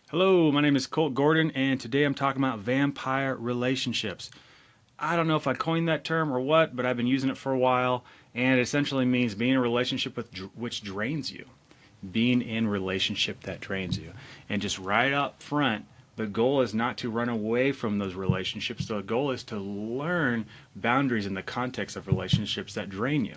Hello, my name is Colt Gordon, and today I'm talking about vampire relationships. I don't know if I coined that term or what, but I've been using it for a while, and it essentially means being in a relationship with which drains you, being in a relationship that drains you. And just right up front, the goal is not to run away from those relationships. The goal is to learn boundaries in the context of relationships that drain you.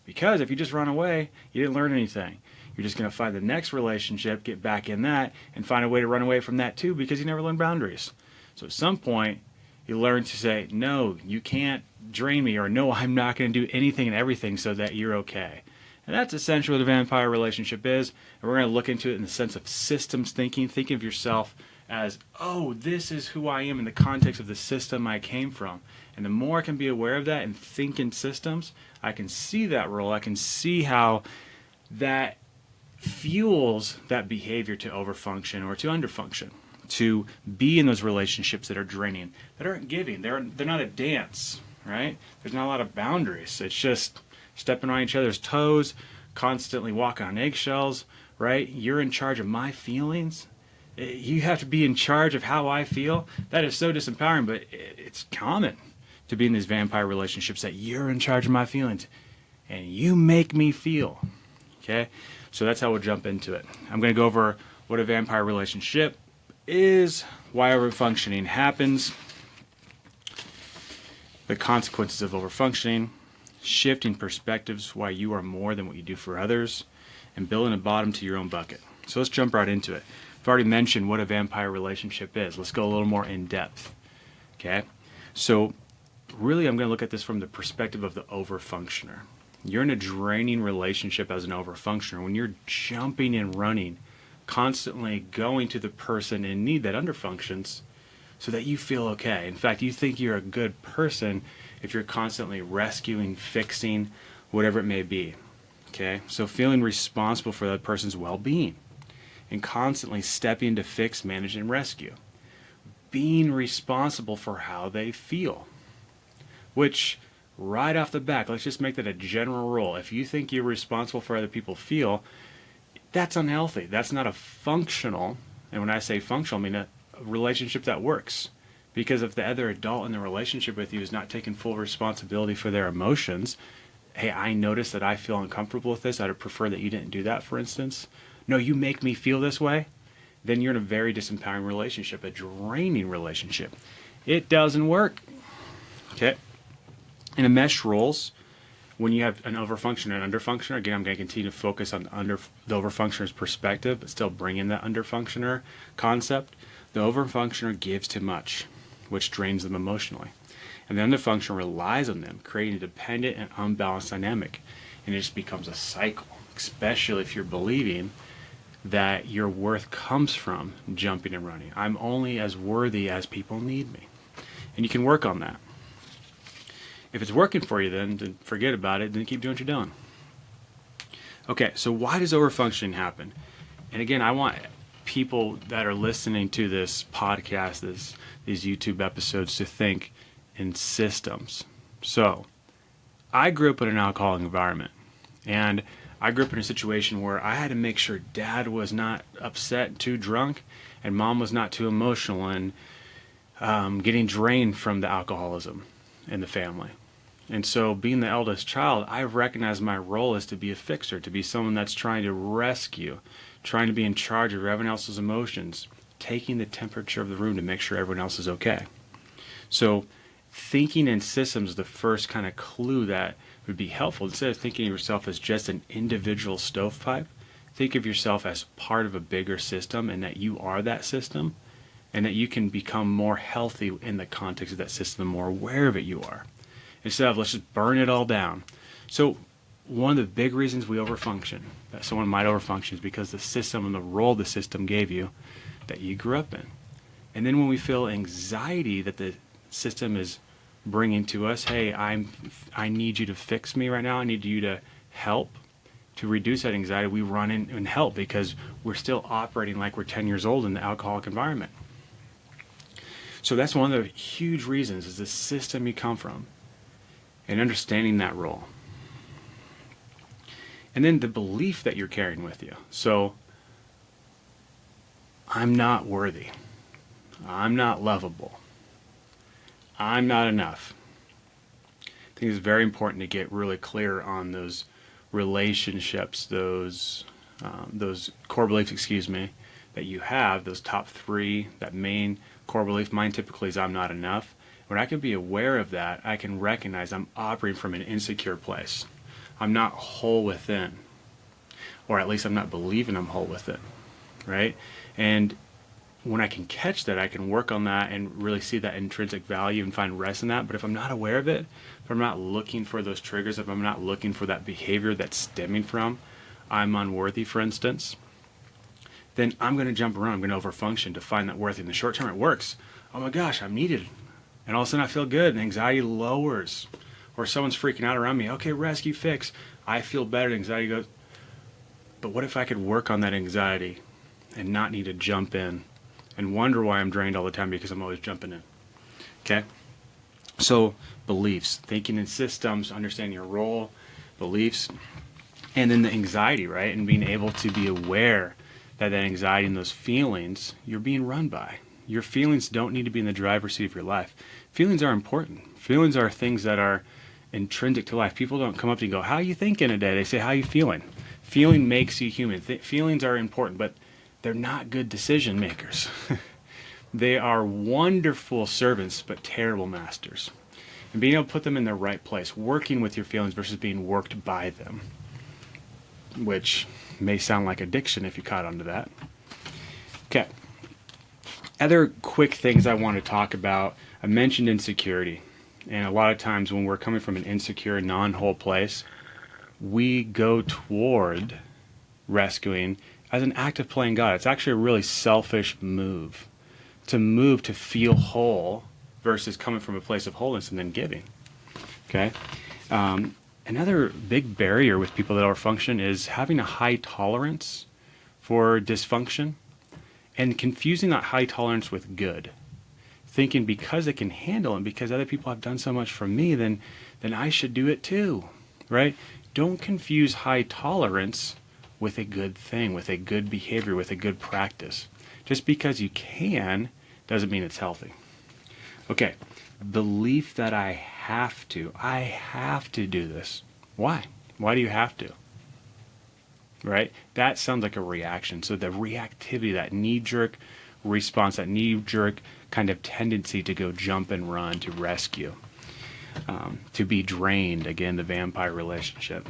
Because if you just run away, you didn't learn anything. You're just going to find the next relationship, get back in that, and find a way to run away from that too because you never learned boundaries. So at some point, you learn to say, no, you can't drain me, or no, I'm not going to do anything and everything so that you're okay. And that's essentially what a vampire relationship is. And we're going to look into it in the sense of systems thinking. Think of yourself as, oh, this is who I am in the context of the system I came from. And the more I can be aware of that and think in systems, I can see that role. I can see how that fuels that behavior to overfunction or to underfunction, to be in those relationships that are draining, that aren't giving. They're not a dance, right? There's not a lot of boundaries. It's just stepping on each other's toes, constantly walking on eggshells, right? You're in charge of my feelings. You have to be in charge of how I feel. That is so disempowering, but it's common to be in these vampire relationships that you're in charge of my feelings and you make me feel. Okay? So that's how we'll jump into it. I'm going to go over what a vampire relationship is, why overfunctioning happens, the consequences of overfunctioning, shifting perspectives, why you are more than what you do for others, and building a bottom to your own bucket. So let's jump right into it. I've already mentioned what a vampire relationship is. Let's go a little more in depth. Okay? So really I'm going to look at this from the perspective of the overfunctioner. You're in a draining relationship as an overfunctioner when you're jumping and running, constantly going to the person in need that underfunctions so that you feel okay. In fact, you think you're a good person if you're constantly rescuing, fixing, whatever it may be. Okay? So feeling responsible for that person's well-being and constantly stepping to fix, manage, and rescue. Being responsible for how they feel, which right off the back, let's just make that a general rule. If you think you're responsible for how other people feel, that's unhealthy. That's not a functional, and when I say functional, I mean a relationship that works. Because if the other adult in the relationship with you is not taking full responsibility for their emotions, hey, I notice that I feel uncomfortable with this. I'd prefer that you didn't do that, for instance. No, you make me feel this way. Then you're in a very disempowering relationship, a draining relationship. It doesn't work. Okay? In a mesh roles, when you have an overfunctioner and underfunctioner, again, I'm going to continue to focus on the overfunctioner's perspective, but still bring in that underfunctioner concept. The overfunctioner gives too much, which drains them emotionally. And the underfunctioner relies on them, creating a dependent and unbalanced dynamic. And it just becomes a cycle, especially if you're believing that your worth comes from jumping and running. I'm only as worthy as people need me. And you can work on that. If it's working for you, then forget about it. Then keep doing what you're doing. Okay, so why does overfunctioning happen? And again, I want people that are listening to this podcast, these YouTube episodes, to think in systems. So, I grew up in an alcoholic environment, and I grew up in a situation where I had to make sure Dad was not upset and too drunk, and Mom was not too emotional and getting drained from the alcoholism in the family. And so being the eldest child, I recognize my role is to be a fixer, to be someone that's trying to rescue, trying to be in charge of everyone else's emotions, taking the temperature of the room to make sure everyone else is okay. So thinking in systems is the first kind of clue that would be helpful. Instead of thinking of yourself as just an individual stovepipe, think of yourself as part of a bigger system and that you are that system and that you can become more healthy in the context of that system, the more aware of it you are. Instead of let's just burn it all down. So one of the big reasons we overfunction, that someone might overfunction, is because the system and the role the system gave you that you grew up in. And then when we feel anxiety that the system is bringing to us, hey, I need you to fix me right now. I need you to help. To reduce that anxiety, we run in and help because we're still operating like we're 10 years old in the alcoholic environment. So that's one of the huge reasons is the system you come from. And understanding that role. And then the belief that you're carrying with you. So I'm not worthy. I'm not lovable. I'm not enough. I think it's very important to get really clear on those relationships, those core beliefs, that you have, those top three, that main core belief. Mine typically is I'm not enough. When I can be aware of that, I can recognize I'm operating from an insecure place. I'm not whole within, or at least I'm not believing I'm whole within, right? And when I can catch that, I can work on that and really see that intrinsic value and find rest in that. But if I'm not aware of it, if I'm not looking for those triggers, if I'm not looking for that behavior that's stemming from I'm unworthy, for instance, then I'm going to jump around. I'm going to overfunction to find that worthy. In the short term, it works. Oh my gosh, I'm needed. And all of a sudden I feel good and anxiety lowers. Or someone's freaking out around me. Okay, rescue, fix. I feel better. Anxiety goes. But what if I could work on that anxiety and not need to jump in and wonder why I'm drained all the time because I'm always jumping in? Okay? So beliefs, thinking in systems, understanding your role, beliefs, and then the anxiety, right? And being able to be aware that anxiety and those feelings you're being run by. Your feelings don't need to be in the driver's seat of your life. Feelings are important. Feelings are things that are intrinsic to life. People don't come up to you and go, how are you thinking today? They say, how are you feeling? Feeling makes you human. Feelings are important, but they're not good decision makers. They are wonderful servants, but terrible masters. And being able to put them in the right place, working with your feelings versus being worked by them, which may sound like addiction if you caught onto that. Okay. Other quick things I want to talk about. I mentioned insecurity. And a lot of times when we're coming from an insecure, non-whole place, we go toward rescuing as an act of playing God. It's actually a really selfish move. To move to feel whole versus coming from a place of wholeness and then giving. Okay? Another big barrier with people that overfunction is having a high tolerance for dysfunction and confusing that high tolerance with good. Thinking because it can handle it, because other people have done so much for me, then I should do it too, right? Don't confuse high tolerance with a good thing, with a good behavior, with a good practice. Just because you can doesn't mean it's healthy. Okay, belief that I have to do this. Why? Why do you have to? Right? That sounds like a reaction. So the reactivity, that knee-jerk response, that knee-jerk kind of tendency to go jump and run, to rescue, to be drained, again, the vampire relationship.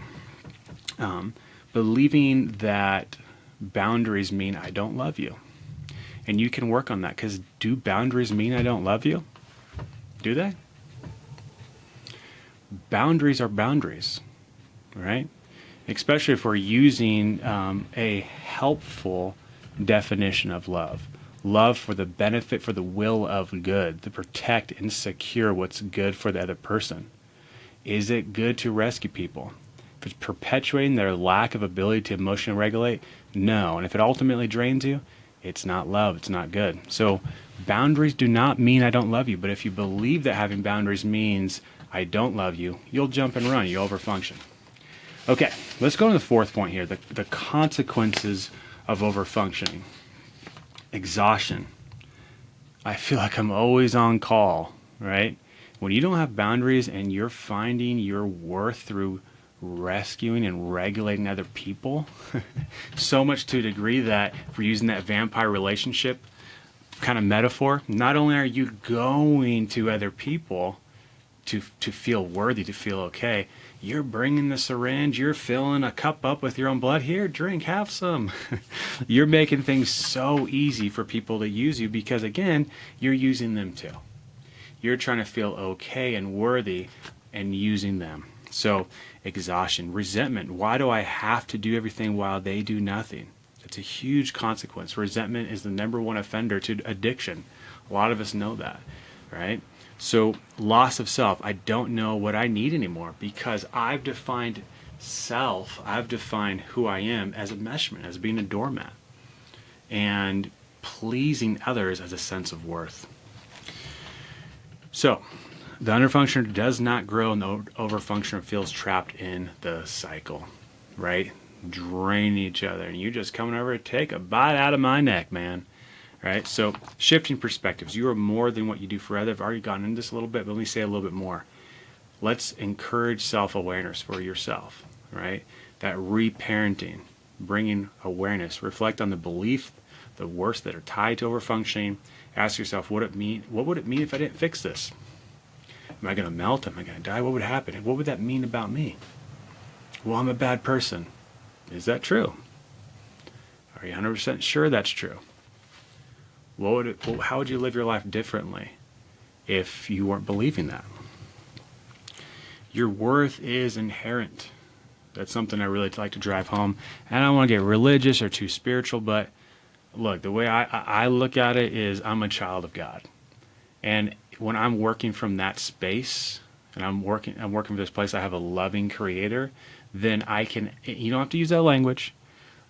Believing that boundaries mean I don't love you. And you can work on that, because do boundaries mean I don't love you? Do they? Boundaries are boundaries, right? Especially if we're using a helpful definition of love. Love for the benefit, for the will of good, to protect and secure what's good for the other person. Is it good to rescue people? If it's perpetuating their lack of ability to emotionally regulate, no. And if it ultimately drains you, it's not love, it's not good. So boundaries do not mean I don't love you, but if you believe that having boundaries means I don't love you, you'll jump and run, you'll overfunction. Okay, let's go to the fourth point here, the consequences of overfunctioning. Exhaustion. I feel like I'm always on call, right? When you don't have boundaries and you're finding your worth through rescuing and regulating other people, so much to a degree that if we're using that vampire relationship kind of metaphor, not only are you going to other people to feel worthy, to feel okay, you're bringing the syringe, you're filling a cup up with your own blood. Here, drink, have some. You're making things so easy for people to use you because, again, you're using them too. You're trying to feel okay and worthy and using them. So, exhaustion, resentment. Why do I have to do everything while they do nothing? It's a huge consequence. Resentment is the number one offender to addiction. A lot of us know that, right? So, loss of self. I don't know what I need anymore because I've defined self, I've defined who I am as a meshman, as being a doormat, and pleasing others as a sense of worth. So, the underfunctioner does not grow and the overfunctioner feels trapped in the cycle, right? Drain each other. And you just coming over to take a bite out of my neck, man. right? So shifting perspectives. You are more than what you do for others. I've already gotten into this a little bit, but let me say a little bit more. Let's encourage self-awareness for yourself, right? That reparenting, bringing awareness, reflect on the belief, the worst that are tied to overfunctioning. Ask yourself, what would it mean if I didn't fix this? Am I going to melt? Am I going to die? What would happen? And what would that mean about me? Well, I'm a bad person. Is that true? Are you 100% sure that's true? How would you live your life differently if you weren't believing that? Your worth is inherent. That's something I really like to drive home. And I don't want to get religious or too spiritual, but look, the way I look at it is I'm a child of God. And when I'm working from that space, and I'm working from this place, I have a loving creator, then I can, you don't have to use that language,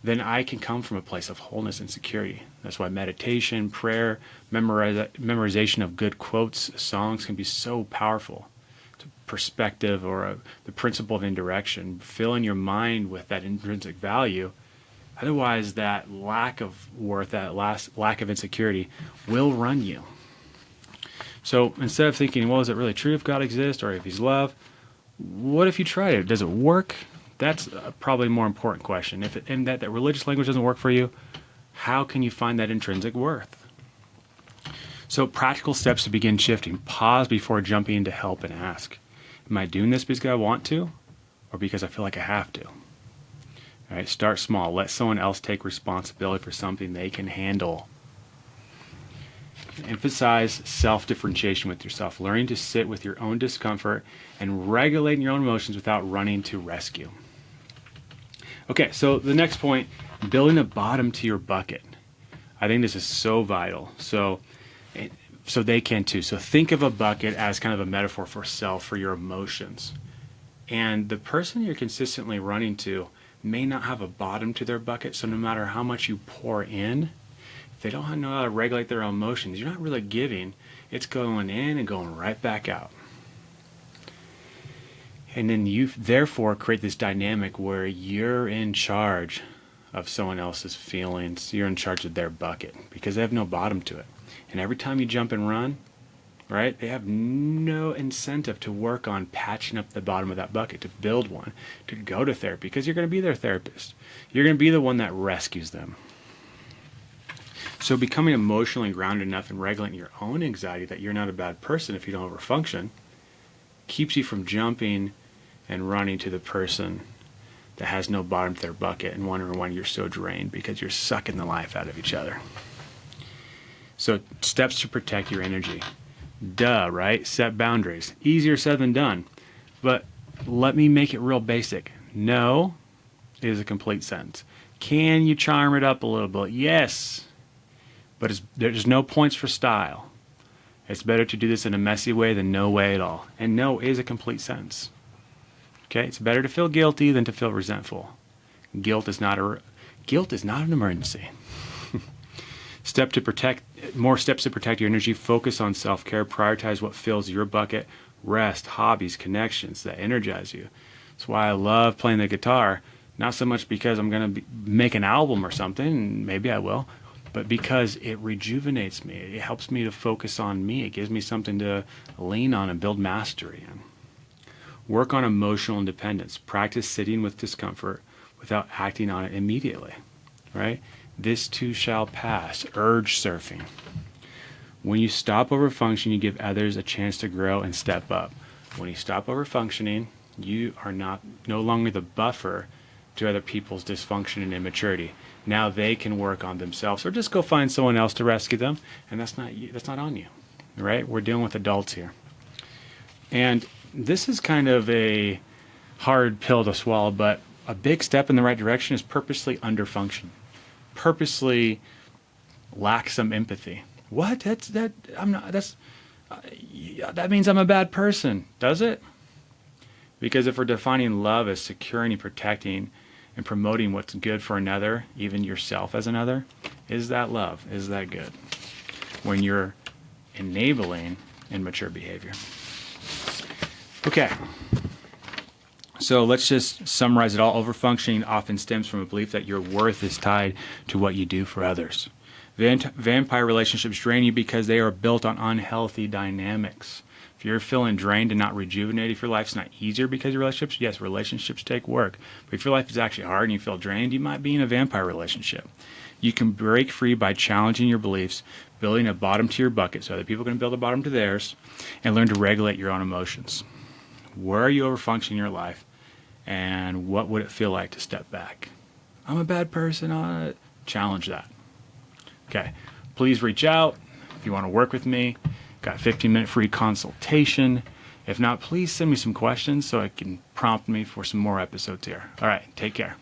then I can come from a place of wholeness and security. That's why meditation, prayer, memorization of good quotes, songs can be so powerful. Perspective or the principle of indirection, filling your mind with that intrinsic value. Otherwise, that lack of worth, that lack of insecurity will run you. So instead of thinking, well, is it really true if God exists or if he's love? What if you tried it? Does it work? That's probably a more important question. And that religious language doesn't work for you, how can you find that intrinsic worth? So practical steps to begin shifting. Pause before jumping in to help and ask. Am I doing this because I want to or because I feel like I have to? All right, start small. Let someone else take responsibility for something they can handle. Emphasize self-differentiation with yourself, learning to sit with your own discomfort and regulating your own emotions without running to rescue. Okay, so the next point, building a bottom to your bucket. I think this is so vital. So they can too. So think of a bucket as kind of a metaphor for self, for your emotions. And the person you're consistently running to may not have a bottom to their bucket, so no matter how much you pour in, if they don't know how to regulate their emotions, you're not really giving. It's going in and going right back out. And then you therefore create this dynamic where you're in charge of someone else's feelings. You're in charge of their bucket because they have no bottom to it. And every time you jump and run, right, they have no incentive to work on patching up the bottom of that bucket, to build one, to go to therapy, because you're going to be their therapist. You're going to be the one that rescues them. So becoming emotionally grounded enough and regulating your own anxiety that you're not a bad person if you don't overfunction keeps you from jumping and running to the person that has no bottom to their bucket and wondering why you're so drained because you're sucking the life out of each other. So steps to protect your energy. Duh, right? Set boundaries. Easier said than done. But let me make it real basic. No is a complete sentence. Can you charm it up a little bit? Yes. But there's no points for style. It's better to do this in a messy way than no way at all. And no is a complete sentence. Okay? It's better to feel guilty than to feel resentful. Guilt is not an emergency. More steps to protect your energy. Focus on self-care. Prioritize what fills your bucket. Rest, hobbies, connections that energize you. That's why I love playing the guitar. Not so much because I'm going to make an album or something, maybe I will, but because it rejuvenates me. It helps me to focus on me. It gives me something to lean on and build mastery in. Work on emotional independence. Practice sitting with discomfort without acting on it immediately, right? This too shall pass. Urge surfing. When you stop overfunctioning, you give others a chance to grow and step up. When you stop overfunctioning, you are no longer the buffer to other people's dysfunction and immaturity. Now they can work on themselves, or just go find someone else to rescue them, and that's not you, that's not on you, right? We're dealing with adults here. And this is kind of a hard pill to swallow, but a big step in the right direction is purposely underfunction. Purposely lack some empathy. What? That means I'm a bad person, does it? Because if we're defining love as securing and protecting and promoting what's good for another, even yourself as another, is that love? Is that good? When you're enabling immature behavior. Okay. So let's just summarize it all. Overfunctioning often stems from a belief that your worth is tied to what you do for others. Vampire relationships drain you because they are built on unhealthy dynamics. If you're feeling drained and not rejuvenated, if your life's not easier because of your relationships, yes, relationships take work. But if your life is actually hard and you feel drained, you might be in a vampire relationship. You can break free by challenging your beliefs, building a bottom to your bucket so other people can build a bottom to theirs, and learn to regulate your own emotions. Where are you overfunctioning your life, and what would it feel like to step back? I'm a bad person. Challenge that. Okay, please reach out if you want to work with me. Got a 15-minute free consultation. If not, please send me some questions so it can prompt me for some more episodes here. All right, take care.